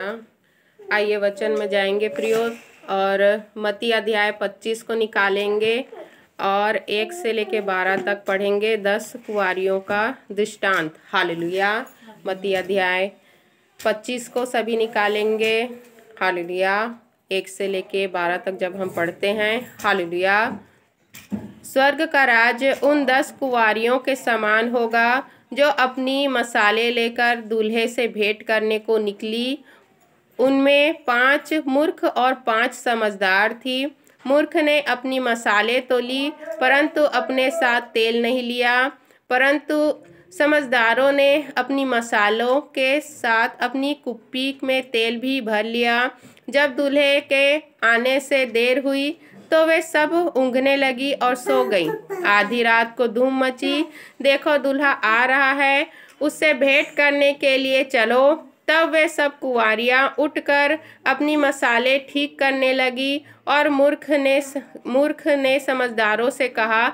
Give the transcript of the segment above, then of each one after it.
आइए वचन में जाएंगे प्रियो, और मत्ती अध्याय 25 को निकालेंगे और 1 से लेके 12 तक पढ़ेंगे। 10 कुंवारियों का दृष्टांत। हालेलुया। मत्ती अध्याय 25 को सभी निकालेंगे। हालेलुया। 1 से लेके 12 तक जब हम पढ़ते हैं, हालेलुया। स्वर्ग का राज्य उन 10 कुंवारियों के समान होगा जो अपनी मसाले लेकर दूल्हे से भेंट करने को निकली। उनमें 5 मूर्ख और 5 समझदार थी। मूर्ख ने अपनी मसाले तो ली, परंतु अपने साथ तेल नहीं लिया। परंतु समझदारों ने अपनी मसालों के साथ अपनी कुप्पी में तेल भी भर लिया। जब दूल्हे के आने से देर हुई तो वे सब ऊँघने लगी और सो गई। आधी रात को धूम मची, देखो दूल्हा आ रहा है, उससे भेंट करने के लिए चलो। तब वे सब कुंवारियाँ उठकर अपनी मसाले ठीक करने लगी। और मूर्ख ने समझदारों से कहा,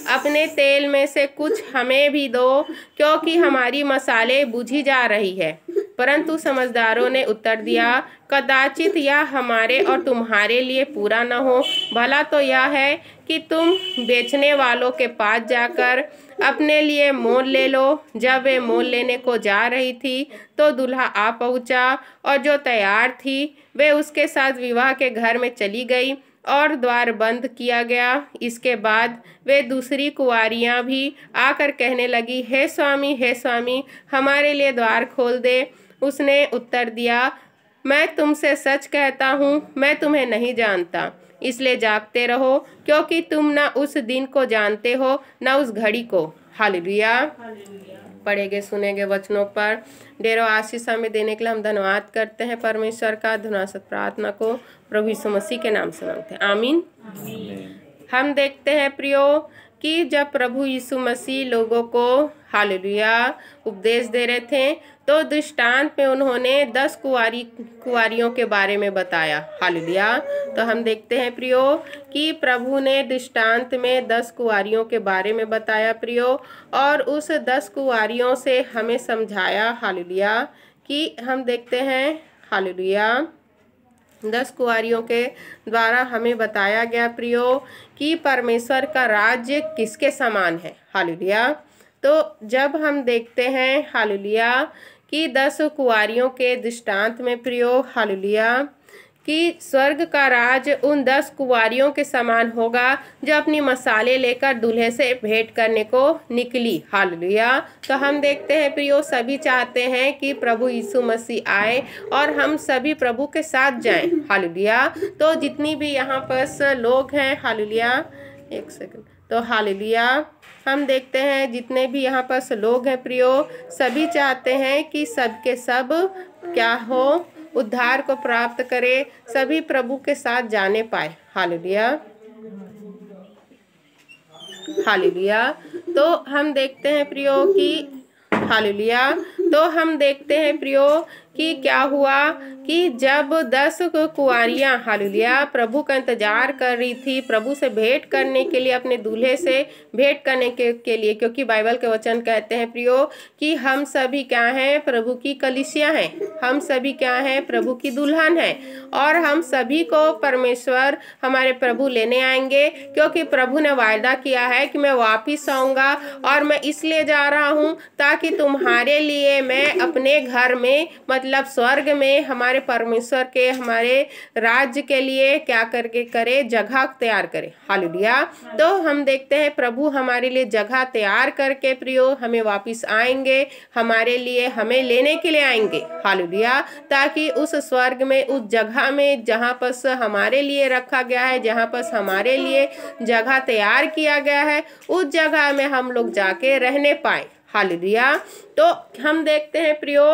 अपने तेल में से कुछ हमें भी दो, क्योंकि हमारी मसाले बुझी जा रही है। परंतु समझदारों ने उत्तर दिया, कदाचित यह हमारे और तुम्हारे लिए पूरा न हो। भला तो यह है कि तुम बेचने वालों के पास जाकर अपने लिए मोल ले लो। जब वे मोल लेने को जा रही थी तो दूल्हा आ पहुंचा, और जो तैयार थी वे उसके साथ विवाह के घर में चली गई और द्वार बंद किया गया। इसके बाद वे दूसरी कुंवारियां भी आकर कहने लगी, हे स्वामी, हमारे लिए द्वार खोल दे। उसने उत्तर दिया, मैं तुमसे सच कहता हूँ, मैं तुम्हें नहीं जानता। इसलिए जागते रहो, क्योंकि तुम न उस दिन को जानते हो न उस घड़ी को। हालेलुया। पढ़ेंगे सुनेंगे वचनों पर ढेरों आशीष हमें देने के लिए हम धन्यवाद करते हैं परमेश्वर का। धन्यवाद प्रार्थना को प्रभु यीशु मसीह के नाम से मांगते हैं, आमीन। हम देखते हैं प्रियो कि जब प्रभु यीशु मसीह लोगों को हालेलुया उपदेश दे रहे थे तो दृष्टांत में उन्होंने 10 कुंवारियों के बारे में बताया। हालेलुया। तो हम देखते हैं प्रियो कि प्रभु ने दृष्टांत में 10 कुंवारियों के बारे में बताया प्रियो, और उस 10 कुंवारियों से हमें समझाया। हालेलुया। कि हम देखते हैं हालेलुया 10 कुंवारियों के द्वारा हमें बताया गया प्रियो कि परमेश्वर का राज्य किसके समान है। हालेलुया। तो जब हम देखते हैं हालेलुया कि 10 कुंवारियों के दृष्टांत में प्रियो हालेलुया कि स्वर्ग का राज उन 10 कुंवारियों के समान होगा जो अपनी मसाले लेकर दूल्हे से भेंट करने को निकली। हालेलुया। तो हम देखते हैं प्रियो सभी चाहते हैं कि प्रभु यीशु मसीह आए और हम सभी प्रभु के साथ जाएं। हालेलुया। तो जितनी भी यहाँ पर लोग हैं, हालेलुया, एक सेकंड, तो हालेलुया हम देखते हैं जितने भी यहाँ पर लोग हैं प्रियो, सभी चाहते हैं कि सब के सब क्या हो, उद्धार को प्राप्त करे, सभी प्रभु के साथ जाने पाए। हालेलुया। हालेलुया। तो हम देखते हैं प्रियो कि हालेलुया, तो हम देखते हैं प्रियो कि क्या हुआ कि जब 10 कुंवारियाँ हालेलुया प्रभु का इंतजार कर रही थी, प्रभु से भेंट करने के लिए, अपने दूल्हे से भेंट करने के लिए, क्योंकि बाइबल के वचन कहते हैं प्रियो कि हम सभी क्या हैं, प्रभु की कलीसिया हैं, हम सभी क्या हैं, प्रभु की दुल्हन हैं, और हम सभी को परमेश्वर हमारे प्रभु लेने आएंगे, क्योंकि प्रभु ने वायदा किया है कि मैं वापिस आऊँगा, और मैं इसलिए जा रहा हूँ ताकि तुम्हारे लिए मैं अपने घर में मतलब स्वर्ग में हमारे परमेश्वर के, हमारे राज्य के लिए क्या करके करे, जगह तैयार करे। हालेलुया। तो हम देखते हैं प्रभु हमारे लिए जगह तैयार करके प्रियो हमें वापस आएंगे, हमारे लिए हमें लेने के लिए आएंगे। हालेलुया। ताकि उस स्वर्ग में, उस जगह में जहाँ पर हमारे लिए रखा गया है, जहाँ पर हमारे लिए जगह तैयार किया गया है, उस जगह में हम लोग जाके रहने पाए। हालेलुया। तो हम देखते हैं प्रियो,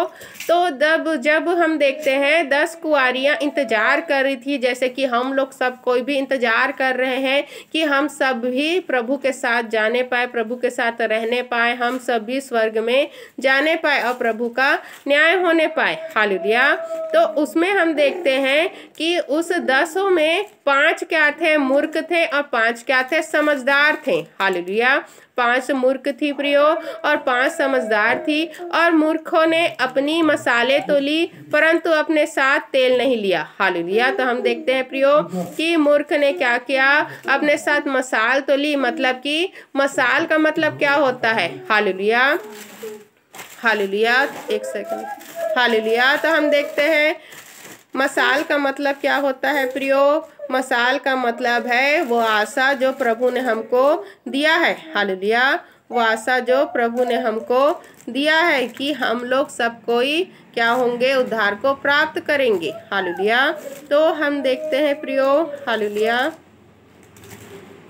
तो जब हम देखते हैं 10 कुंवारियाँ इंतजार कर रही थी, जैसे कि हम लोग सब कोई भी इंतजार कर रहे हैं कि हम सब भी प्रभु के साथ जाने पाए, प्रभु के साथ रहने पाए, हम सब भी स्वर्ग में जाने पाए और प्रभु का न्याय होने पाए। हालेलुया। तो उसमें हम देखते हैं कि उस 10 में 5 क्या थे, मूर्ख थे, और 5 क्या थे, समझदार थे। हालेलुया। 5 मूर्ख थी प्रियो और 5 समझदार थी। और मूर्खों ने अपनी मसाले तो ली परंतु अपने साथ तेल नहीं लिया। हालेलुया। तो हम देखते हैं प्रियो कि मूर्ख ने क्या किया, अपने साथ मसाल तो ली, मतलब कि मसाल का मतलब क्या होता है। हालेलुया, हालेलुया, एक सेकंड। हालेलुया। तो हम देखते हैं मसाल का मतलब क्या होता है प्रियो। मसाल का मतलब है वो आशा जो प्रभु ने हमको दिया है। हालेलुया। वो आशा जो प्रभु ने हमको दिया है कि हम लोग सब कोई क्या होंगे, उद्धार को प्राप्त करेंगे। हालेलुया। तो हम देखते हैं प्रियो, हालेलुया,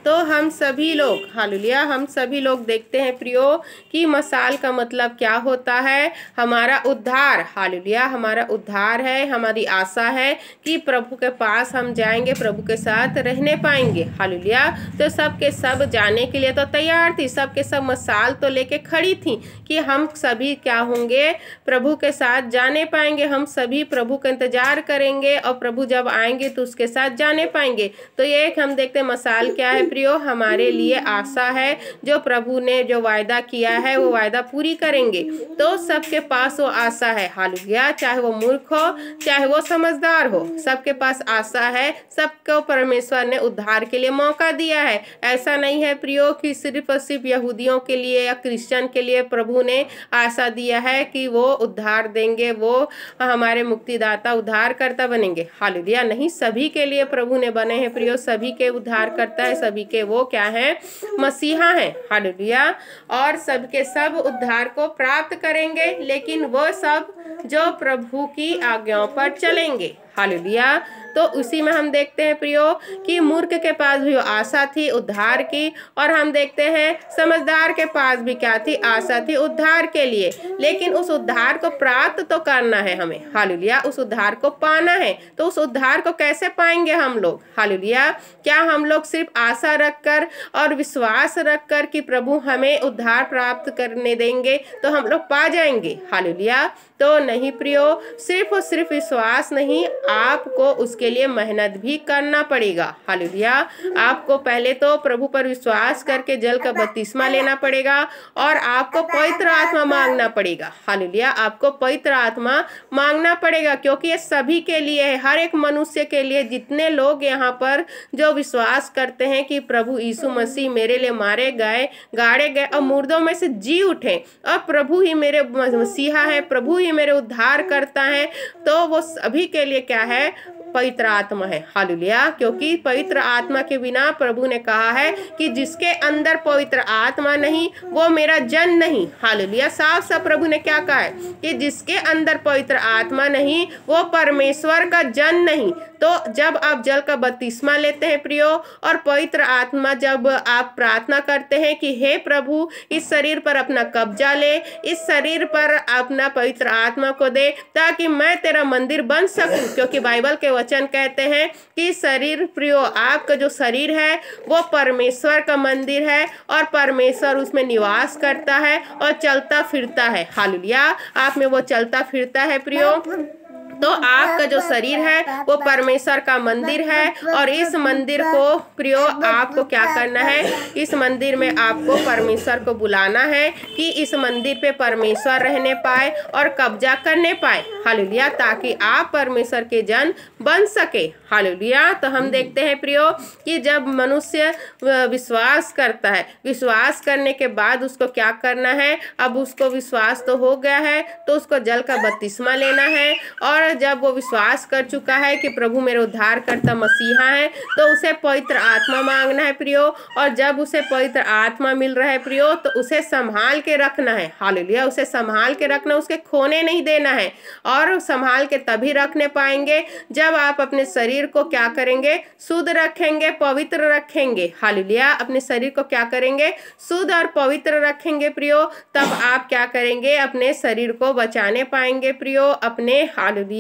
तो हम सभी लोग, हालेलुया, हम सभी लोग देखते हैं प्रियो कि मसाल का मतलब क्या होता है। हमारा उद्धार, हालेलुया, हमारा उद्धार है, हमारी आशा है कि प्रभु के पास हम जाएंगे, प्रभु के साथ रहने पाएंगे। हालेलुया। तो सब के सब जाने के लिए तो तैयार थी, सब के सब मसाल तो लेके खड़ी थी कि हम सभी क्या होंगे, प्रभु के साथ जाने पाएंगे। हम सभी प्रभु का इंतजार करेंगे और प्रभु जब आएंगे तो उसके साथ जाने पाएंगे। तो ये हम देखते हैं मसाल क्या है प्रियो, हमारे लिए आशा है, जो प्रभु ने जो वायदा किया है वो वायदा पूरी करेंगे। तो सबके पास वो आशा है। हालेलुया। चाहे वो मूर्ख हो चाहे वो समझदार हो, सबके पास आशा है। सबको परमेश्वर ने उद्धार के लिए मौका दिया है। ऐसा नहीं है प्रियो कि सिर्फ और सिर्फ यहूदियों के लिए या क्रिश्चियन के लिए प्रभु ने आशा दिया है कि वो उद्धार देंगे, वो हमारे मुक्तिदाता उद्धारकर्ता बनेंगे। हालेलुया। नहीं, सभी के लिए प्रभु ने बने हैं प्रियो, सभी के उद्धारकर्ता है, सभी के वो क्या है, मसीहा है। हालेलुया। और सबके सब उद्धार को प्राप्त करेंगे, लेकिन वो सब जो प्रभु की आज्ञाओं पर चलेंगे। हालेलुया। तो उसी में हम देखते हैं प्रियो कि मूर्ख के पास भी आशा थी उद्धार की, और हम देखते हैं समझदार के पास भी क्या थी, आशा थी उद्धार के लिए। लेकिन उस उद्धार को प्राप्त तो करना है हमें। हालेलुया। उस उद्धार को पाना है। तो उस उद्धार को कैसे पाएंगे हम लोग। हालेलुया। क्या हम लोग सिर्फ आशा रखकर और विश्वास रखकर कि प्रभु हमें उद्धार प्राप्त करने देंगे तो हम लोग पा जाएंगे। हालेलुया। तो नहीं प्रियो, सिर्फ और सिर्फ विश्वास नहीं, आपको उसके लिए मेहनत भी करना पड़ेगा। हालेलुया। आपको पहले तो प्रभु पर विश्वास करके जल का बपतिस्मा लेना पड़ेगा और आपको पवित्र आत्मा मांगना पड़ेगा। हालेलुया। आपको पवित्र आत्मा मांगना पड़ेगा, क्योंकि ये सभी के लिए है, हर एक मनुष्य के लिए। जितने लोग यहाँ पर जो विश्वास करते हैं कि प्रभु यीशु मसीह मेरे लिए मारे गए, गाड़े गए और मुर्दों में से जी उठे, और प्रभु ही मेरे मसीहा है, प्रभु ही मेरे उद्धार करता है, तो वो सभी के लिए क्या है, पवित्र आत्मा है। हालेलुया। क्योंकि पवित्र आत्मा के बिना प्रभु ने कहा है कि जिसके अंदर पवित्र आत्मा नहीं वो मेरा जन नहीं। हालेलुया। साफ साफ प्रभु ने क्या कहा है कि जिसके अंदर पवित्र आत्मा नहीं वो परमेश्वर का जन नहीं। तो जब आप जल का बपतिस्मा लेते हैं प्रियो, और पवित्र आत्मा जब आप प्रार्थना करते हैं कि हे प्रभु इस शरीर पर अपना कब्जा ले, इस शरीर पर अपना पवित्र आत्मा को दे ताकि मैं तेरा मंदिर बन सकूं, क्योंकि बाइबल के वचन कहते हैं कि शरीर प्रियो, आपका जो शरीर है वो परमेश्वर का मंदिर है और परमेश्वर उसमें निवास करता है और चलता फिरता है। हालेलुया। आप में वो चलता फिरता है प्रियो। तो आपका जो शरीर है वो परमेश्वर का मंदिर है, और इस मंदिर को प्रियो आपको क्या करना है, इस मंदिर में आपको परमेश्वर को बुलाना है कि इस मंदिर पे परमेश्वर रहने पाए और कब्जा करने पाए। हालेलुया। ताकि आप परमेश्वर के जन बन सके। हालेलुया। तो हम देखते हैं प्रियो कि जब मनुष्य विश्वास करता है, विश्वास करने के बाद उसको क्या करना है, अब उसको विश्वास तो हो गया है तो उसको जल का बपतिस्मा लेना है, और जब वो विश्वास कर चुका है कि प्रभु मेरे उद्धार करता मसीहा है तो उसे पवित्र आत्मा मांगना है प्रियो। और जब उसे पवित्र आत्मा मिल रहा है प्रियो तो उसे संभाल के रखना है। हालेलुया। उसे संभाल के रखना, उसके खोने नहीं देना है। और संभाल के तभी रखने पाएंगे जब आप अपने शरीर को क्या करेंगे, शुद्ध रखेंगे, पवित्र रखेंगे। हालेलुया। अपने शरीर को क्या करेंगे, शुद्ध और पवित्र रखेंगे प्रियो, तब आप क्या करेंगे, अपने शरीर को बचाने पाएंगे प्रियो, अपने हालेलुया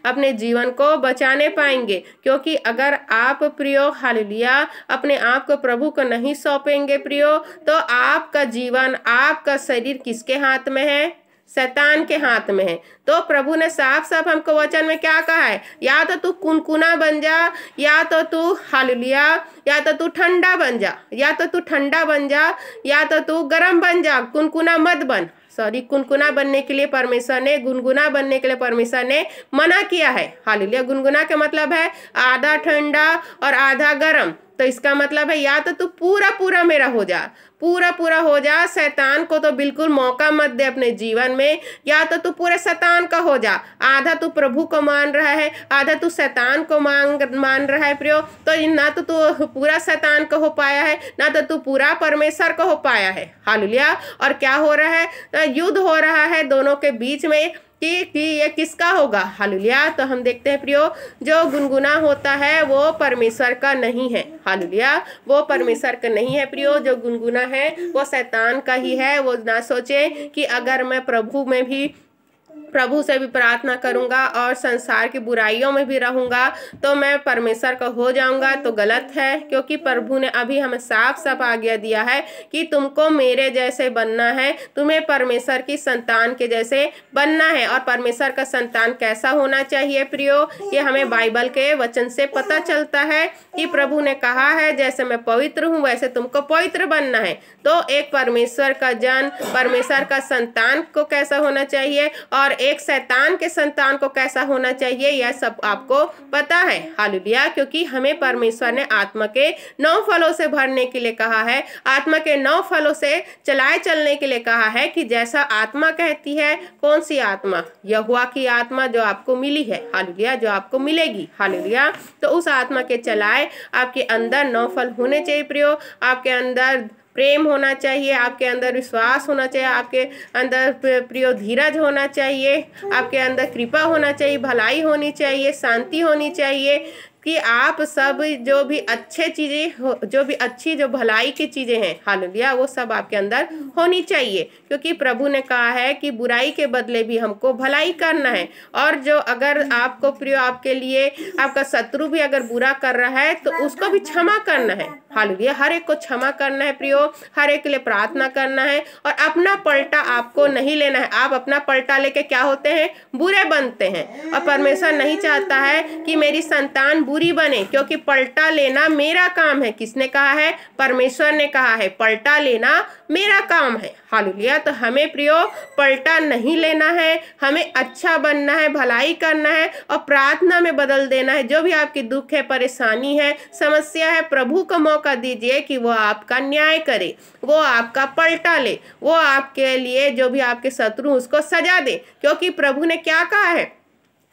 अपने जीवन को बचाने पाएंगे। क्योंकि अगर आप प्रियो हालेलुया अपने आप को प्रभु को नहीं सौंपेंगे प्रियो, तो आपका जीवन, आपका शरीर किसके हाथ में है, शैतान के हाथ में है। तो प्रभु ने साफ साफ हमको वचन में क्या कहा है, या तो तू कुनकुना बन जा, या तो तू हालेलुया, या तो तू ठंडा बन जा, या तो तू ठंडा बन जा, या तो तू गर्म बन जा, कुनकुना मत बन। कुनकुना बनने के लिए परमेश्वर ने, गुनगुना बनने के लिए परमेश्वर ने मना किया है। हालेलुया। गुनगुना के मतलब है आधा ठंडा और आधा गर्म। तो इसका मतलब है या तो तू पूरा पूरा मेरा हो जा, पूरा पूरा हो जा, शैतान को तो बिल्कुल मौका मत दे अपने जीवन में, या तो तू पूरे शैतान का हो जा। आधा तू प्रभु को मान रहा है, आधा तू शैतान को मान रहा है प्रियो। तो ना तो तू पूरा शैतान को हो पाया है, ना तो तू पूरा परमेश्वर को हो पाया है। हालेलुया। और क्या हो रहा है, तो युद्ध हो रहा है दोनों के बीच में कि ये किसका होगा। हालेलुया। तो हम देखते हैं प्रियो, जो गुनगुना होता है वो परमेश्वर का नहीं है। हालेलुया। वो परमेश्वर का नहीं है प्रियो। जो गुनगुना है वो शैतान का ही है। वो ना सोचे कि अगर मैं प्रभु से भी प्रार्थना करूंगा और संसार की बुराइयों में भी रहूंगा तो मैं परमेश्वर का हो जाऊंगा, तो गलत है। क्योंकि प्रभु ने अभी हमें साफ साफ आज्ञा दिया है कि तुमको मेरे जैसे बनना है, तुम्हें परमेश्वर की संतान के जैसे बनना है। और परमेश्वर का संतान कैसा होना चाहिए प्रियो, ये हमें बाइबल के वचन से पता चलता है कि प्रभु ने कहा है जैसे मैं पवित्र हूँ वैसे तुमको पवित्र बनना है। तो एक परमेश्वर का जन, परमेश्वर का संतान को कैसा होना चाहिए और एक शैतान के संतान को कैसा होना चाहिए, यह सब आपको पता है। हालेलुया। क्योंकि हमें परमेश्वर ने आत्मा के 9 फलों से भरने के लिए कहा है, आत्मा के 9 फलों से चलाए चलने के लिए कहा है कि जैसा आत्मा कहती है। कौन सी आत्मा? यहोवा की आत्मा जो आपको मिली है। हालेलुया। जो आपको मिलेगी। हालेलुया। तो उस आत्मा के चलाए आपके अंदर 9 फल होने चाहिए प्रियो। आपके अंदर प्रेम होना चाहिए, आपके अंदर विश्वास होना चाहिए, आपके अंदर प्रियो धीरज होना चाहिए, आपके अंदर कृपा होना चाहिए, भलाई होनी चाहिए, शांति होनी चाहिए, कि आप सब जो भी अच्छे चीज़ें, जो भी अच्छी जो भलाई की चीज़ें हैं, हालेलुया, वो सब आपके अंदर होनी चाहिए। क्योंकि प्रभु ने कहा है कि बुराई के बदले भी हमको भलाई करना है। और जो अगर आपको प्रियो, आपके लिए आपका शत्रु भी अगर बुरा कर रहा है तो उसको भी क्षमा करना है। हालेलुया। हर एक को क्षमा करना है प्रियो, हर एक के लिए प्रार्थना करना है। और अपना पलटा आपको नहीं लेना है। आप अपना पलटा लेके क्या होते हैं? बुरे बनते हैं। और परमेश्वर नहीं चाहता है कि मेरी संतान बुरी बने, क्योंकि पलटा लेना मेरा काम है। किसने कहा है? परमेश्वर ने कहा है पलटा लेना मेरा काम है। हालेलुया। तो हमें प्रियो पलटा नहीं लेना है, हमें अच्छा बनना है, भलाई करना है और प्रार्थना में बदल देना है। जो भी आपकी दुख है, परेशानी है, समस्या है, प्रभु को मौका दीजिए कि वो आपका न्याय करे, वो आपका पलटा ले, वो आपके लिए जो भी आपके शत्रु उसको सजा दे। क्योंकि प्रभु ने क्या कहा है?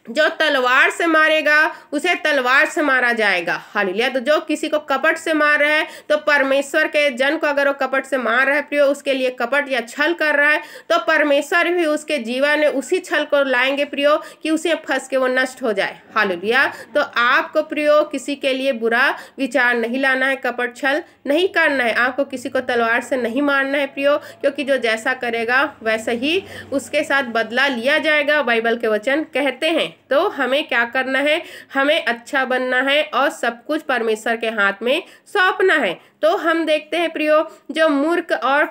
जो तलवार से मारेगा उसे तलवार से मारा जाएगा। हालेलुया। तो जो किसी को कपट से मार रहा है, तो परमेश्वर के जन को अगर वो कपट से मार रहा है प्रियो, उसके लिए कपट या छल कर रहा है, तो परमेश्वर भी उसके जीवन में उसी छल को लाएंगे प्रियो कि उसे फंस के वो नष्ट हो जाए। हालेलुया। तो आपको प्रियो किसी के लिए बुरा विचार नहीं लाना है, कपट छल नहीं करना है, आपको किसी को तलवार से नहीं मारना है प्रियो। क्योंकि जो जैसा करेगा वैसा ही उसके साथ बदला लिया जाएगा, बाइबल के वचन कहते हैं। तो हमें क्या करना है? हमें अच्छा बनना है और सब कुछ परमेश्वर के हाथ में सौंपना है। तो हम देखते हैं प्रियो, जो मूर्ख और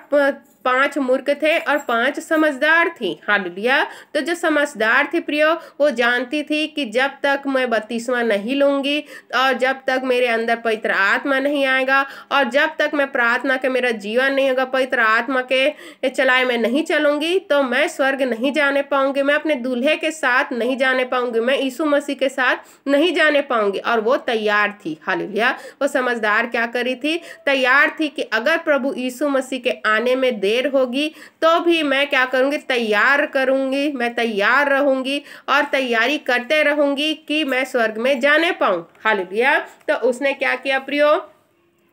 5 मूर्ख थे और 5 समझदार थी। हालेलुया। तो जो समझदार थी प्रियो, वो जानती थी कि जब तक मैं बपतिस्मा नहीं लूंगी और जब तक मेरे अंदर पवित्र आत्मा नहीं आएगा और जब तक मैं प्रार्थना के मेरा जीवन नहीं होगा, पवित्र आत्मा के चलाए मैं नहीं चलूंगी, तो मैं स्वर्ग नहीं जाने पाऊंगी, मैं अपने दूल्हे के साथ नहीं जाने पाऊंगी, मैं यीशु मसीह के साथ नहीं जाने पाऊंगी। और वो तैयार थी। हालेलुया। वो समझदार क्या करी थी? तैयार थी कि अगर प्रभु यीशु मसीह के आने में देर होगी तो भी मैं क्या करूंगी? तैयार करूंगी, मैं तैयार रहूंगी और तैयारी करते रहूंगी कि मैं स्वर्ग में जाने पाऊं। हालेलुया। तो उसने क्या किया प्रियो?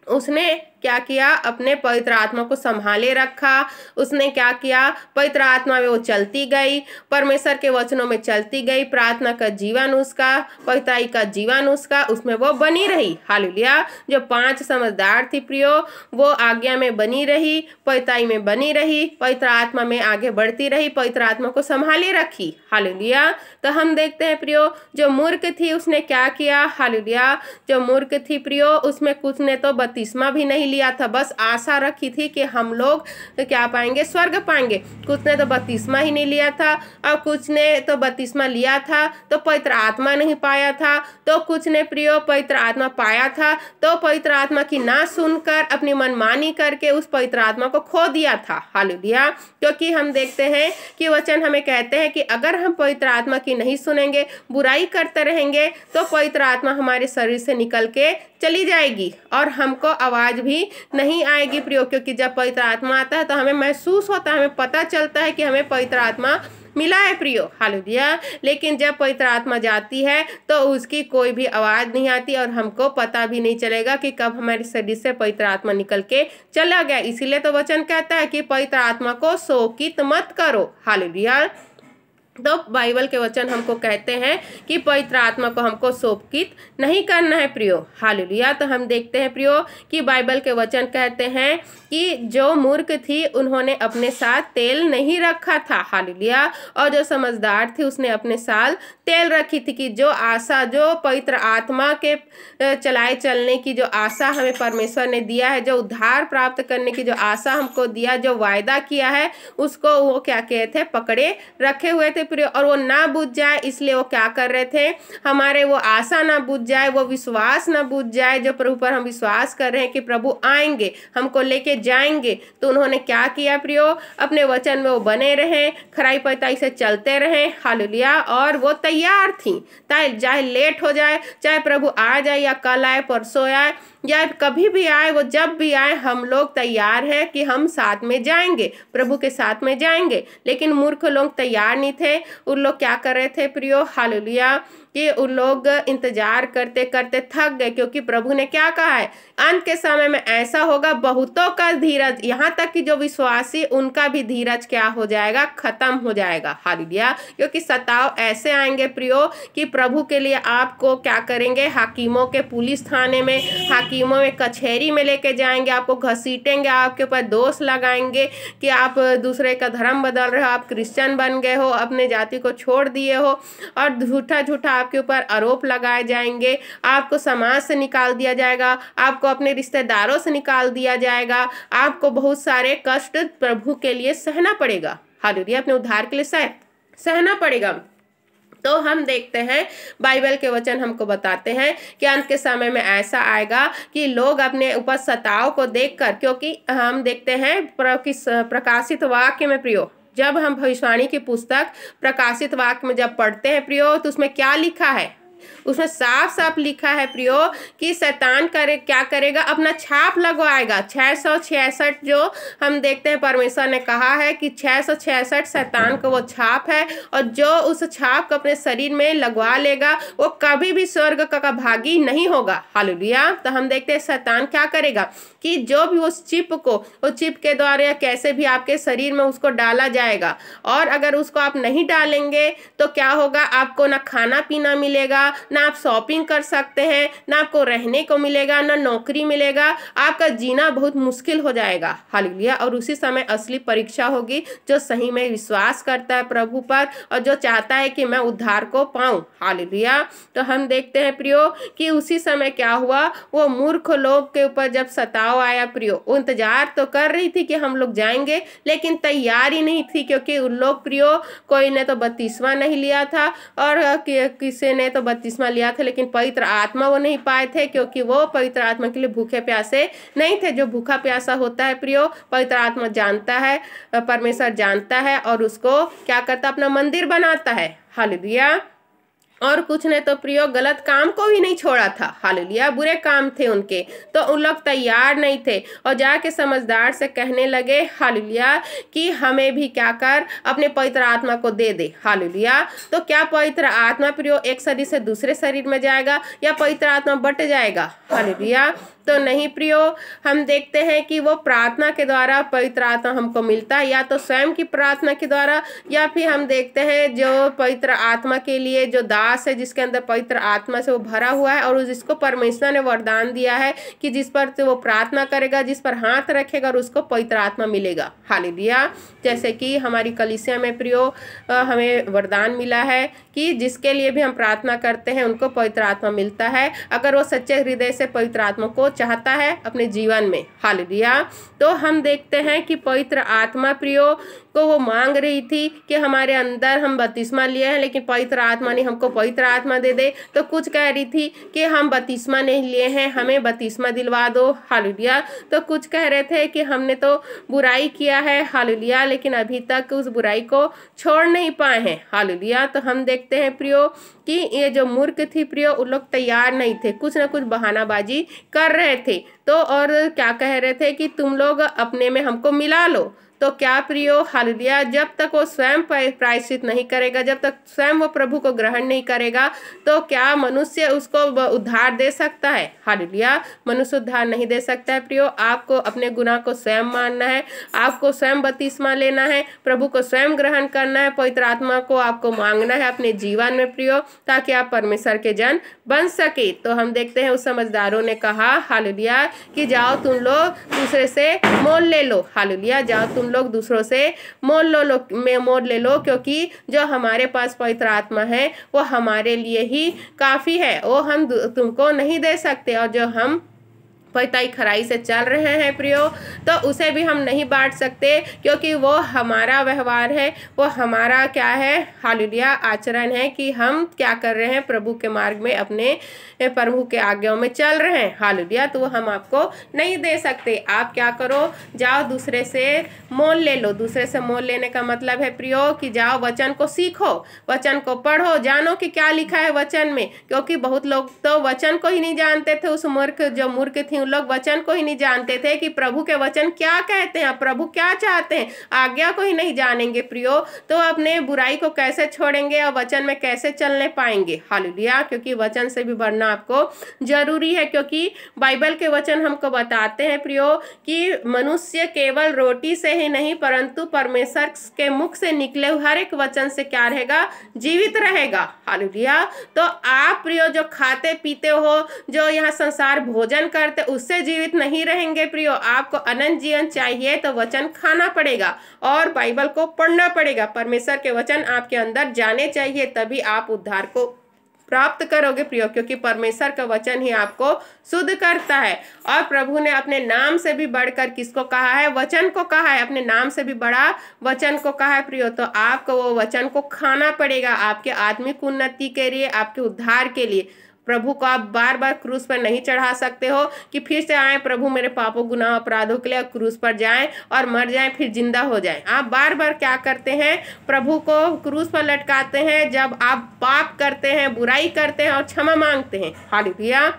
उसने क्या किया? अपने पवित्र आत्मा को संभाले रखा। उसने क्या किया? पवित्र आत्मा में वो चलती गई, परमेश्वर के वचनों में चलती गई, प्रार्थना का जीवन उसका, पवित्राई का जीवन उसका, उसमें वो बनी रही। हालेलुया। जो 5 समझदार थी प्रियो, वो आज्ञा में बनी रही, पवित्राई में बनी रही, पवित्र आत्मा में आगे बढ़ती रही, पवित्र आत्मा को संभाले रखी। हालेलुया। तो हम देखते हैं प्रियो, जो मूर्ख थी उसने क्या किया? हालेलुया। जो मूर्ख थी प्रियो, उसमें कुछ ने तो बपतिस्मा भी नहीं लिया था, बस आशा रखी थी कि हम लोग क्या पाएंगे, स्वर्ग पाएंगे। कुछ ने तो बपतिस्मा ही नहीं लिया था, और कुछ ने तो बपतिस्मा लिया था तो पवित्र आत्मा नहीं पाया था, तो कुछ ने प्रियो पवित्र आत्मा पाया था तो पवित्र आत्मा की ना सुनकर अपनी मनमानी करके उस पवित्र आत्मा को खो दिया था। हालेलुया। क्योंकि हम देखते हैं कि वचन हमें कहते हैं कि अगर हम पवित्र आत्मा की नहीं सुनेंगे, बुराई करते रहेंगे, तो पवित्र आत्मा हमारे शरीर से निकल के चली जाएगी और हमको आवाज भी नहीं आएगी प्रियो। क्योंकि जब पवित्र आत्मा आता है तो हमें महसूस होता है, हमें पता चलता है कि हमें पवित्र आत्मा मिला है प्रियो। हालेलुया। लेकिन जब पवित्र आत्मा जाती है तो उसकी कोई भी आवाज नहीं आती और हमको पता भी नहीं चलेगा कि कब हमारे शरीर से पवित्र आत्मा निकल के चला गया। इसीलिए तो वचन कहता है कि पवित्र आत्मा को शोकित मत करो। हालेलुया। तो बाइबल के वचन हमको कहते हैं कि पवित्र आत्मा को हमको शोकित नहीं करना है प्रियो। हालेलुया। तो हम देखते हैं प्रियो कि बाइबल के वचन कहते हैं कि जो मूर्ख थी उन्होंने अपने साथ तेल नहीं रखा था। हालेलुया। और जो समझदार थी उसने अपने साथ तेल रखी थी कि जो आशा, जो पवित्र आत्मा के चलाए चलने की जो आशा हमें परमेश्वर ने दिया है, जो उद्धार प्राप्त करने की जो आशा हमको दिया, जो वायदा किया है, उसको वो क्या किए थे, पकड़े रखे हुए थे प्रिय। और वो ना बुझ जाए इसलिए वो क्या कर रहे थे, हमारे वो आशा ना बुझ जाए, वो विश्वास ना बुझ जाए जो प्रभु पर हम विश्वास कर रहे हैं कि प्रभु आएंगे, हमको लेके जाएंगे। तो उन्होंने क्या किया प्रियो, अपने वचन में वो बने रहे, खराई पताई से चलते रहे। हालेलुया। और वो तैयार थी, चाहे लेट हो जाए, चाहे प्रभु आ जाए या कल आए, परसों आए या कभी भी आए, वो जब भी आए, हम लोग तैयार हैं कि हम साथ में जाएंगे, प्रभु के साथ में जाएंगे। लेकिन मूर्ख लोग तैयार नहीं थे। उन लोग क्या कर रहे थे प्रियो, हालेलुया, कि उन लोग इंतजार करते करते थक गए। क्योंकि प्रभु ने क्या कहा है, अंत के समय में ऐसा होगा, बहुतों का धीरज, यहाँ तक कि जो विश्वासी उनका भी धीरज क्या हो जाएगा, खत्म हो जाएगा। हालेलुया। क्योंकि सताव ऐसे आएंगे प्रियो कि प्रभु के लिए आपको क्या करेंगे, हाकिमों के पुलिस थाने में, हाकिमों में कचहरी में लेके जाएंगे, आपको घसीटेंगे, आपके ऊपर दोष लगाएंगे कि आप दूसरे का धर्म बदल रहे हो, आप क्रिश्चियन बन गए हो, अपने जाति को छोड़ दिए हो, और झूठा झूठा आपके ऊपर आरोप लगाए जाएंगे, आपको समाज से निकाल दिया जाएगा, आपको अपने रिश्तेदारों से निकाल दिया जाएगा, आपको बहुत सारे कष्ट प्रभु के लिए सहना पड़ेगा। हालेलुया। अपने उद्धार के लिए सहना पड़ेगा। तो हम देखते हैं बाइबल के वचन हमको बताते हैं कि अंत के समय में ऐसा आएगा कि लोग अपने ऊपर सताव को देखकर, क्योंकि हम देखते हैं प्रकाशित वाक्य में प्रियो, जब हम भविष्यवाणी की पुस्तक प्रकाशित वाक्य में जब पढ़ते हैं प्रियो, तो उसमें क्या लिखा है, उसमें साफ साफ लिखा है प्रियो कि शैतान क्या करेगा, अपना छाप लगवाएगा। 666 जो हम देखते हैं परमेश्वर ने कहा है कि 666 शैतान को वो छाप है, और जो उस छाप को अपने शरीर में लगवा लेगा वो कभी भी स्वर्ग का भागी नहीं होगा। हालेलुया। तो हम देखते हैं शैतान क्या करेगा कि जो भी उस चिप को, वो चिप के द्वारा कैसे भी आपके शरीर में उसको डाला जाएगा, और अगर उसको आप नहीं डालेंगे तो क्या होगा, आपको ना खाना पीना मिलेगा, ना आप शॉपिंग कर सकते हैं, ना आपको रहने को मिलेगा, ना नौकरी मिलेगा, आपका जीना बहुत मुश्किल हो जाएगा। हालेलुया। और उसी समय असली परीक्षा होगी जो सही में विश्वास करता है प्रभु पर और जो चाहता है कि मैं उद्धार को पाऊं। हालेलुया। तो हम देखते हैं प्रियो कि उसी समय क्या हुआ, वो मूर्ख लोग के ऊपर जब सताव आया प्रियो, वो इंतजार तो कर रही थी कि हम लोग जाएंगे, लेकिन तैयारी नहीं थी। क्योंकि उन लोग प्रियो, कोई ने तो बपतिस्मा नहीं लिया था और किसी ने तो बपतिस्मा लिया था, लेकिन पवित्र आत्मा वो नहीं पाए थे, क्योंकि वो पवित्र आत्मा के लिए भूखे प्यासे नहीं थे। जो भूखा प्यासा होता है प्रियो, पवित्र आत्मा जानता है, परमेश्वर जानता है, और उसको क्या करता, अपना मंदिर बनाता है। हालेलुया। और कुछ ने तो प्रियो गलत काम को भी नहीं छोड़ा था। हालेलुया। बुरे काम थे उनके, तो उन लोग तैयार नहीं थे और जाके समझदार से कहने लगे, हालेलुया, कि हमें भी क्या कर, अपने पवित्र आत्मा को दे दे। हालेलुया। तो क्या पवित्र आत्मा प्रियो एक शरीर से दूसरे शरीर में जाएगा या पवित्र आत्मा बट जाएगा? हालेलुया। तो नहीं प्रियो, हम देखते हैं कि वो प्रार्थना के द्वारा पवित्र आत्मा हमको मिलता है, या तो स्वयं की प्रार्थना के द्वारा, या फिर हम देखते हैं जो पवित्र आत्मा के लिए जो दास है, जिसके अंदर पवित्र आत्मा से वो भरा हुआ है, और जिसको परमेश्वर ने वरदान दिया है कि जिस पर तो वो प्रार्थना करेगा, जिस पर हाथ रखेगा, और उसको पवित्र आत्मा मिलेगा। हालेलुया। जैसे कि हमारी कलीसिया में प्रियो हमें वरदान मिला है कि जिसके लिए भी हम प्रार्थना करते हैं उनको पवित्र आत्मा मिलता है, अगर वो सच्चे हृदय से पवित्र आत्मा को चाहता है अपने जीवन में। हालेलुया। तो हम देखते हैं कि पवित्र आत्मा प्रियो को वो मांग रही थी कि हमारे अंदर हम बपतिस्मा लिए हैं, लेकिन पवित्र आत्मा ने हमको पवित्र आत्मा दे दे। तो कुछ कह रही थी कि हम बपतिस्मा नहीं लिए हैं, हमें बपतिस्मा दिलवा दो। हालेलुया। तो कुछ कह रहे थे कि हमने तो बुराई किया है, हालेलुया, लेकिन अभी तक उस बुराई को छोड़ नहीं पाए हैं। हालेलुया। तो हम देखते हैं प्रियो कि ये जो मूर्ख थी प्रियो, उन लोग तैयार नहीं थे, कुछ ना कुछ बहानाबाजी कर रहे थे। तो और क्या कह रहे थे कि तुम लोग अपने में हमको मिला लो। तो क्या प्रियो, हालेलुया, जब तक वो स्वयं प्रायश्चित नहीं करेगा, जब तक स्वयं वो प्रभु को ग्रहण नहीं करेगा, तो क्या मनुष्य उसको उद्धार दे सकता है? हालेलुया। मनुष्य उद्धार नहीं दे सकता है प्रियो। आपको अपने गुनाह को स्वयं मानना है, आपको स्वयं बपतिस्मा लेना है, प्रभु को स्वयं ग्रहण करना है, पवित्र आत्मा को आपको मांगना है अपने जीवन में प्रियो, ताकि आप परमेश्वर के जन बन सके। तो हम देखते हैं उस समझदारों ने कहा, हालेलुया, कि जाओ तुम लोग दूसरे से मोल ले लो। हालेलुया। जाओ तुम लोग दूसरों से मोल ले लो, क्योंकि जो हमारे पास पवित्र आत्मा है वो हमारे लिए ही काफ़ी है, वो हम तुमको नहीं दे सकते। और जो हम पताई खराई से चल रहे हैं प्रियो, तो उसे भी हम नहीं बांट सकते, क्योंकि वो हमारा व्यवहार है, वो हमारा क्या है, हालेलुया, आचरण है कि हम क्या कर रहे हैं, प्रभु के मार्ग में अपने प्रभु के आज्ञाओं में चल रहे हैं। हालेलुया। तो वो हम आपको नहीं दे सकते। आप क्या करो, जाओ दूसरे से मोल ले लो। दूसरे से मोल लेने का मतलब है प्रियो कि जाओ वचन को सीखो, वचन को पढ़ो, जानो कि क्या लिखा है वचन में, क्योंकि बहुत लोग तो वचन को ही नहीं जानते थे। उस जो मूर्ख थी, उन लोग वचन को ही नहीं जानते थे कि प्रभु के वचन क्या कहते हैं, प्रभु क्या चाहते हैं, आज्ञा को ही नहीं जानेंगे प्रियो, तो अपने बुराई को कैसे छोड़ेंगे और वचन में कैसे चलने पाएंगे। हालेलुया। क्योंकि वचन से भी बढ़ना आपको जरूरी है, क्योंकि बाइबल के वचन हमको बताते हैं प्रियो कि मनुष्य केवल रोटी से ही नहीं परंतु परमेश्वर के मुख से निकले हुए हर एक वचन से क्या रहेगा, जीवित रहेगा। हालेलुया। तो आप प्रियो जो खाते पीते हो, जो यहाँ संसार भोजन करते, उससे जीवित नहीं रहेंगे प्रियो। आपको अनंत जीवन चाहिए तो वचन खाना पड़ेगा और बाइबल को पढ़ना पड़ेगा। परमेश्वर के वचन आपके अंदर जाने चाहिए, तभी आप उद्धार को प्राप्त करोगे प्रियो, क्योंकि परमेश्वर का वचन ही आपको शुद्ध करता है। और प्रभु ने अपने नाम से भी बढ़कर किसको कहा है, वचन को कहा है, अपने नाम से भी बड़ा वचन को कहा है प्रियो। तो आपको वो वचन को खाना पड़ेगा, आपके आत्मिक उन्नति के लिए, आपके उद्धार के लिए। प्रभु को आप बार बार क्रूस पर नहीं चढ़ा सकते हो कि फिर से आए प्रभु मेरे पापों गुनाह अपराधों के लिए, क्रूस पर जाएं और मर जाएं फिर जिंदा हो जाएं। आप बार बार क्या करते हैं, प्रभु को क्रूस पर लटकाते हैं जब आप पाप करते हैं, बुराई करते हैं और क्षमा मांगते हैं। हालेलुया।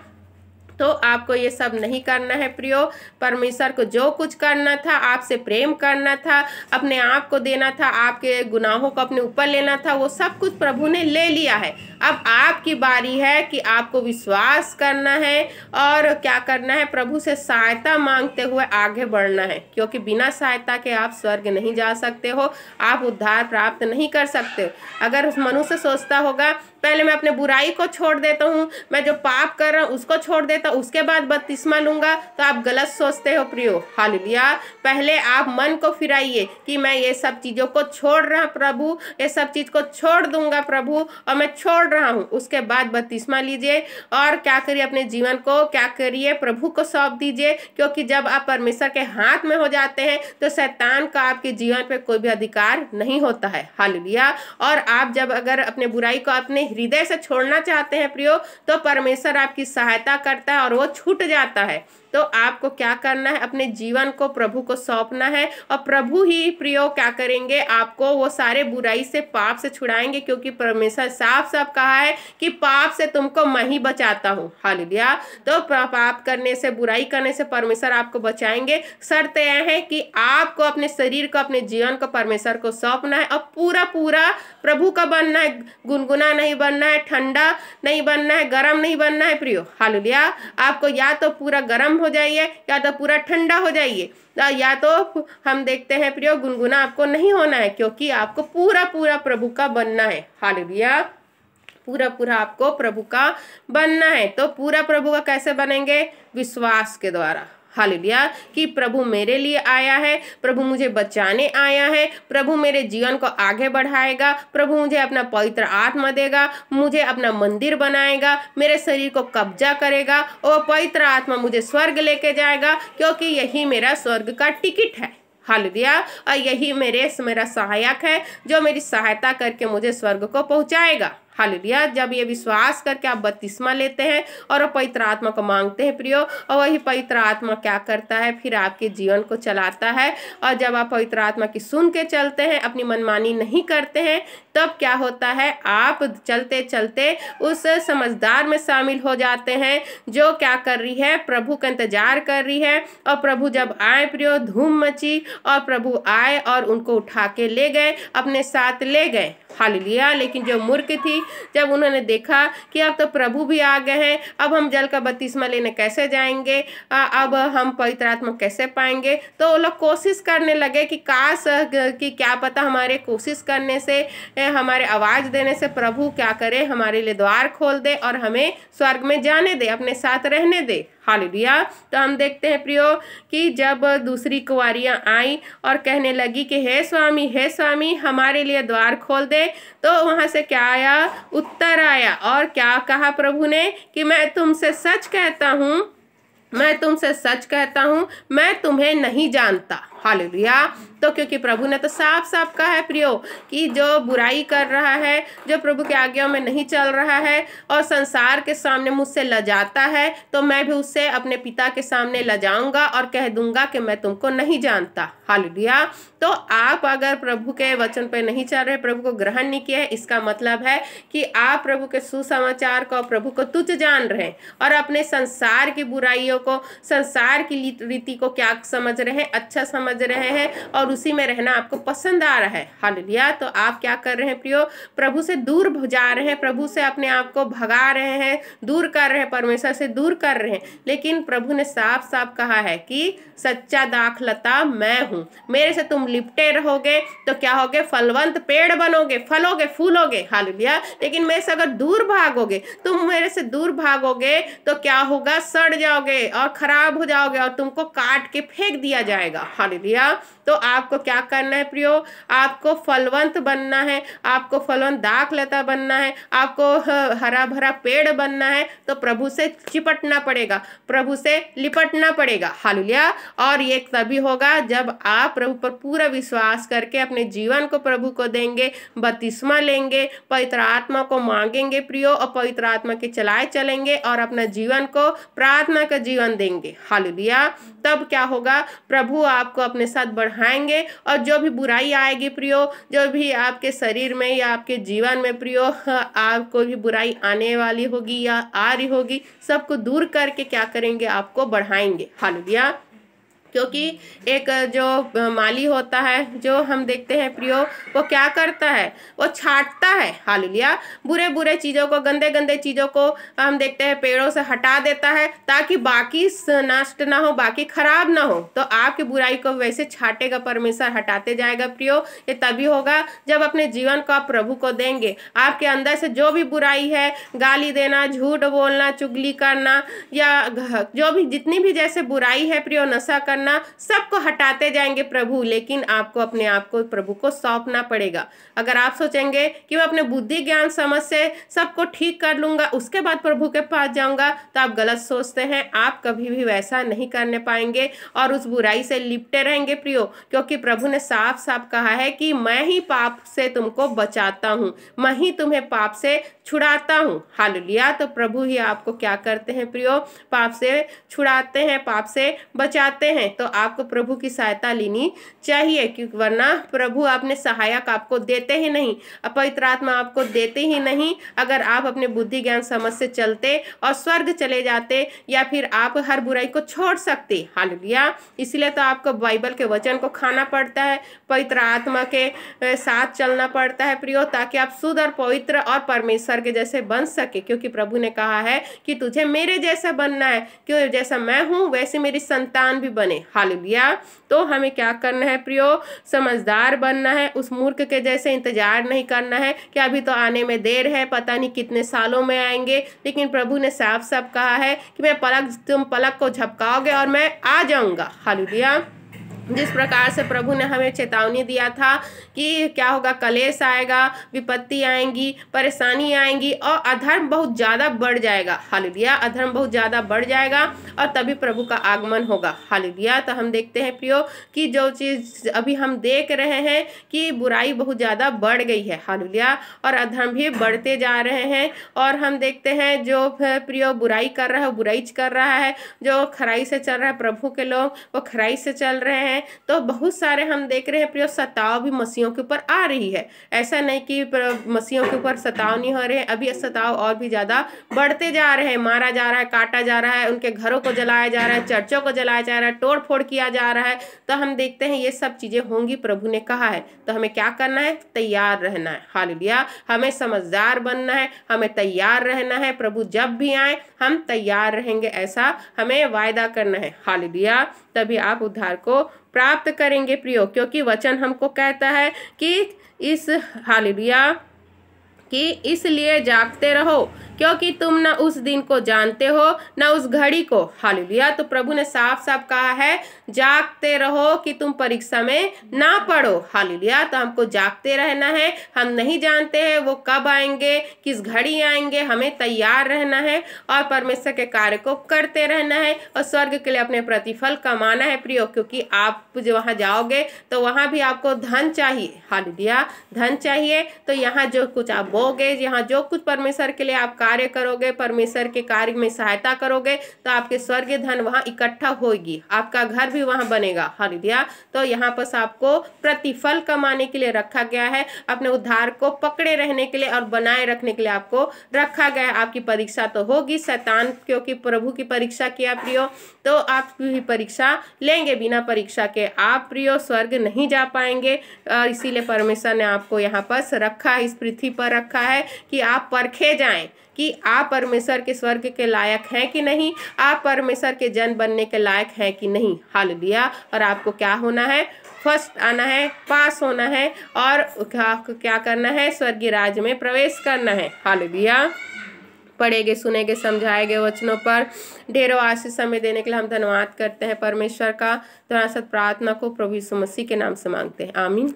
तो आपको ये सब नहीं करना है प्रियो। परमेश्वर को जो कुछ करना था, आपसे प्रेम करना था, अपने आप को देना था, आपके गुनाहों को अपने ऊपर लेना था, वो सब कुछ प्रभु ने ले लिया है। अब आपकी बारी है कि आपको विश्वास करना है और क्या करना है, प्रभु से सहायता मांगते हुए आगे बढ़ना है, क्योंकि बिना सहायता के आप स्वर्ग नहीं जा सकते हो, आप उद्धार प्राप्त नहीं कर सकते। अगर मनुष्य सोचता होगा पहले मैं अपने बुराई को छोड़ देता हूँ, मैं जो पाप कर रहा हूँ उसको छोड़ देता हूँ, उसके बाद बपतिस्मा लूंगा, तो आप गलत सोचते हो प्रियो। हालेलुया। पहले आप मन को फिराइए कि मैं ये सब चीज़ों को छोड़ रहा हूँ प्रभु, ये सब चीज़ को छोड़ दूंगा प्रभु और मैं छोड़ रहा हूँ। उसके बाद बपतिस्मा लीजिए और क्या करिए, अपने जीवन को क्या करिए, प्रभु को सौंप दीजिए, क्योंकि जब आप परमेश्वर के हाथ में हो जाते हैं तो शैतान का आपके जीवन पे कोई भी अधिकार नहीं होता है। हालेलुया। और आप जब अगर अपने बुराई को अपने हृदय से छोड़ना चाहते हैं प्रियो, तो परमेश्वर आपकी सहायता करता है और वो छूट जाता है। तो आपको क्या करना है, अपने जीवन को प्रभु को सौंपना है और प्रभु ही प्रियो क्या करेंगे, आपको वो सारे बुराई से, पाप से छुड़ाएंगे, क्योंकि परमेश्वर साफ साफ कहा है कि पाप से तुमको मैं ही बचाता हूँ। हालेलुया। तो पाप करने से, बुराई करने से परमेश्वर आपको बचाएंगे। शर्त यह है कि आपको अपने शरीर को, अपने जीवन को परमेश्वर को सौंपना है और पूरा पूरा प्रभु का बनना है। गुनगुना नहीं बनना है, ठंडा नहीं बनना है, गर्म नहीं बनना है प्रियो। हालेलुया। आपको या तो पूरा गर्म हो जाइए या तो पूरा ठंडा हो जाइए, या तो हम देखते हैं प्रियो गुनगुना आपको नहीं होना है, क्योंकि आपको पूरा पूरा प्रभु का बनना है। हालेलुया। पूरा पूरा आपको प्रभु का बनना है। तो पूरा प्रभु का कैसे बनेंगे, विश्वास के द्वारा। हालेलुया, कि प्रभु मेरे लिए आया है, प्रभु मुझे बचाने आया है, प्रभु मेरे जीवन को आगे बढ़ाएगा, प्रभु मुझे अपना पवित्र आत्मा देगा, मुझे अपना मंदिर बनाएगा, मेरे शरीर को कब्जा करेगा और पवित्र आत्मा मुझे स्वर्ग लेके जाएगा, क्योंकि यही मेरा स्वर्ग का टिकट है। हालेलुया, और यही मेरा सहायक है जो मेरी सहायता करके मुझे स्वर्ग को पहुंचाएगा। हालेलुया, जब ये विश्वास करके आप बपतिस्मा लेते हैं और पवित्र आत्मा को मांगते हैं प्रियो, और वही पवित्र आत्मा क्या करता है, फिर आपके जीवन को चलाता है। और जब आप पवित्र आत्मा की सुन के चलते हैं, अपनी मनमानी नहीं करते हैं, तब क्या होता है, आप चलते चलते उस समझदार में शामिल हो जाते हैं जो क्या कर रही है, प्रभु का इंतजार कर रही है। और प्रभु जब आए प्रियो, धूम मची और प्रभु आए और उनको उठा के ले गए, अपने साथ ले गए। हालेलुया, लेकिन जो मूर्ख थी, जब उन्होंने देखा कि अब तो प्रभु भी आ गए हैं, अब हम जल का बपतिस्मा लेने कैसे जाएंगे, अब हम पवित्र आत्मा कैसे पाएंगे, तो वो लोग कोशिश करने लगे कि काश कि क्या पता हमारे कोशिश करने से, हमारे आवाज देने से प्रभु क्या करे, हमारे लिए द्वार खोल दे और हमें स्वर्ग में जाने दे, अपने साथ रहने दे। हालेलुया, तो हम देखते हैं प्रियो कि जब दूसरी कुंवारियां आई और कहने लगी कि हे स्वामी हमारे लिए द्वार खोल दे, तो वहां से क्या आया, उत्तर आया, और क्या कहा प्रभु ने कि मैं तुमसे सच कहता हूँ मैं तुम्हें नहीं जानता। हालेलुया, तो क्योंकि प्रभु ने तो साफ साफ कहा है प्रियो कि जो बुराई कर रहा है, जो प्रभु के आज्ञा में नहीं चल रहा है और संसार के सामने मुझसे लजाता है, तो मैं भी उससे अपने पिता के सामने लजाऊंगा और कह दूंगा कि मैं तुमको नहीं जानता। हालेलुया, तो आप अगर प्रभु के वचन पे नहीं चल रहे, प्रभु को ग्रहण नहीं किया है, इसका मतलब है कि आप प्रभु के सुसमाचार को, प्रभु को तुच्छ जान रहे हैं और अपने संसार की बुराइयों को, संसार की रीति को क्या समझ रहे हैं, अच्छा समझ रहे हैं और उसी में रहना आपको पसंद आ रहा है। हालेलुया, तो आप क्या कर रहे हैं प्रियो, प्रभु से दूर जा रहे हैं, प्रभु से अपने आप को भगा रहे हैं, दूर कर रहे हैं, परमेश्वर से दूर कर रहे हैं। लेकिन प्रभु ने साफ साफ कहा है कि सच्चा दाखलता मैं हूँ, मेरे से तुम लिपटे रहोगे तो क्या होगे, फलवंत पेड़ बनोगे, फलोगे, फूलोगे। हालेलुया, लेकिन मेरे से अगर दूर भागोगे, तुम मेरे से दूर भागोगे तो क्या होगा, सड़ जाओगे और खराब हो जाओगे और तुमको काट के फेंक दिया जाएगा। हालेलुया, तो आपको क्या करना है प्रियो, आपको फलवंत बनना है, आपको फलवंत दाखलता बनना है, आपको हरा भरा पेड़ बनना है, तो प्रभु से चिपटना पड़ेगा, प्रभु से लिपटना पड़ेगा। हालेलुया, और ये तभी होगा जब आप प्रभु पर पूरा विश्वास करके अपने जीवन को प्रभु को देंगे, बपतिस्मा लेंगे, पवित्र आत्मा को मांगेंगे प्रियो, और पवित्र आत्मा के चलाए चलेंगे और अपना जीवन को प्रार्थना का जीवन देंगे। हालेलुया, तब क्या होगा, प्रभु आपको अपने साथ बढ़ाएंगे और जो भी बुराई आएगी प्रियो, जो भी आपके शरीर में या आपके जीवन में प्रियो आपको भी बुराई आने वाली होगी या आ रही होगी, सबको दूर करके क्या करेंगे, आपको बढ़ाएंगे। हालेलुया, क्योंकि एक जो माली होता है, जो हम देखते हैं प्रियो, वो क्या करता है, वो छांटता है। हालेलुया, बुरे बुरे चीज़ों को, गंदे गंदे चीज़ों को हम देखते हैं पेड़ों से हटा देता है ताकि बाकी नष्ट ना हो, बाकी खराब ना हो। तो आपकी बुराई को वैसे छाटेगा परमेश्वर, हटाते जाएगा प्रियो। ये तभी होगा जब अपने जीवन को आप प्रभु को देंगे। आपके अंदर से जो भी बुराई है, गाली देना, झूठ बोलना, चुगली करना, या जो भी जितनी भी जैसे बुराई है प्रियो, नशा करना, सबको हटाते जाएंगे प्रभु। लेकिन आपको अपने आप को प्रभु को सौंपना पड़ेगा। अगर आप सोचेंगे कि मैं अपने बुद्धि ज्ञान समझ से सबको ठीक कर लूंगा, उसके बाद प्रभु के पास जाऊंगा, तो आप गलत सोचते हैं। आप कभी भी वैसा नहीं करने पाएंगे और उस बुराई से लिपटे रहेंगे प्रियो, क्योंकि प्रभु ने साफ साफ कहा है कि मैं ही पाप से तुमको बचाता हूँ, मैं ही तुम्हें पाप से छुड़ाता हूँ। हालेलुया, तो प्रभु ही आपको क्या करते हैं प्रियो, पाप से छुड़ाते हैं, पाप से बचाते हैं। तो आपको प्रभु की सहायता लेनी चाहिए, क्योंकि वरना प्रभु अपने सहायक आपको देते ही नहीं, पवित्र आत्मा आपको देते ही नहीं। अगर आप अपने बुद्धि ज्ञान समझ से चलते और स्वर्ग चले जाते, या फिर आप हर बुराई को छोड़ सकते। हालेलुया, इसलिए तो आपको बाइबल के वचन को खाना पड़ता है, पवित्र आत्मा के साथ चलना पड़ता है प्रियो, ताकि आप शुद्ध और पवित्र और परमेश्वर स्वर्ग जैसे बन सके, क्योंकि प्रभु ने कहा है कि तुझे मेरे जैसा बनना है, क्यों जैसा मैं हूँ वैसे मेरी संतान भी बने। हालेलुया। तो हमें क्या करना है प्रियो, समझदार बनना है। उस मूर्ख के जैसे इंतजार नहीं करना है कि अभी तो आने में देर है, पता नहीं कितने सालों में आएंगे, लेकिन प्रभु ने साफ साफ कहा है कि तुम पलक को झपकाओगे और मैं आ जाऊंगा। हालेलुया। जिस प्रकार से प्रभु ने हमें चेतावनी दिया था कि क्या होगा, कलेश आएगा, विपत्ति आएंगी, परेशानी आएंगी और अधर्म बहुत ज़्यादा बढ़ जाएगा। हालेलुया। अधर्म बहुत ज़्यादा बढ़ जाएगा और तभी प्रभु का आगमन होगा। हालेलुया। तो हम देखते हैं प्रियो कि जो चीज़ अभी हम देख रहे हैं कि बुराई बहुत ज़्यादा बढ़ गई है। हालेलुया। और अधर्म भी बढ़ते जा रहे हैं। और हम देखते हैं जो प्रियो बुराई कर रहा है बुराई कर रहा है, जो खराई से चल रहा है प्रभु के लोग वो खराई से चल रहे हैं। तो बहुत सारे हम देख रहे हैं प्रियो सताव भी मसीहों के ऊपर आ रही है। ऐसा नहीं कि मसीहों के ऊपर सताव नहीं हो रहे हैं, अभी सताव और भी ज़्यादा बढ़ते जा रहे हैं। मारा जा रहा है, काटा जा रहा है, उनके घरों को जलाया जा रहा है, चर्चों को जलाया जा रहा है, तोड़ फोड़ किया जा रहा है। तो हम देखते हैं ये सब चीज़ें होंगी, प्रभु ने कहा है। तो हमें क्या करना है, तैयार रहना है। हालेलुया। हमें समझदार बनना है, हमें तैयार रहना है। प्रभु जब भी आए हम तैयार रहेंगे, ऐसा हमें वायदा करना है। हालेलुया। तभी आप उद्धार को प्राप्त करेंगे प्रियो, क्योंकि वचन हमको कहता है कि हालेलुया कि इसलिए जागते रहो क्योंकि तुम न उस दिन को जानते हो न उस घड़ी को। हालेलुया। तो प्रभु ने साफ साफ कहा है जागते रहो कि तुम परीक्षा में ना पड़ो। हालेलुया। तो हमको जागते रहना है। हम नहीं जानते हैं वो कब आएंगे, किस घड़ी आएंगे, हमें तैयार रहना है और परमेश्वर के कार्य को करते रहना है और स्वर्ग के लिए अपने प्रतिफल कमाना है प्रियो, क्योंकि आप जो वहाँ जाओगे तो वहाँ भी आपको धन चाहिए। हालेलुया। धन चाहिए तो यहाँ जो कुछ आप बोगे, यहाँ जो कुछ परमेश्वर के लिए आप कार्य करोगे, परमेश्वर के कार्य में सहायता करोगे, तो आपके स्वर्गीय धन वहाँ इकट्ठा होगी, आपका घर भी वहाँ बनेगा। हालेलुया। तो यहाँ पर आपको प्रतिफल कमाने के लिए रखा गया है, अपने उद्धार को पकड़े रहने के लिए और बनाए रखने के लिए आपको रखा गया है। आपकी परीक्षा तो होगी, शैतान क्योंकि प्रभु की परीक्षा किया प्रियो, तो आप भी परीक्षा लेंगे। बिना परीक्षा के आप प्रियो स्वर्ग नहीं जा पाएंगे। और इसीलिए परमेश्वर ने आपको यहाँ पर रखा है, इस पृथ्वी पर रखा है कि आप परखे जाएं कि आप परमेश्वर के स्वर्ग के लायक हैं कि नहीं, आप परमेश्वर के जन बनने के लायक हैं कि नहीं। हालेलुया। और आपको क्या होना है, फर्स्ट आना है, पास होना है और क्या करना है, स्वर्गीय राज्य में प्रवेश करना है। हालेलुया। पढ़ेंगे, सुनेंगे, समझाएंगे वचनों पर ढेरों आशीष समय देने के लिए हम धन्यवाद करते हैं परमेश्वर का। तो प्रार्थना को प्रभु यीशु मसीह के नाम से मांगते हैं। आमीन।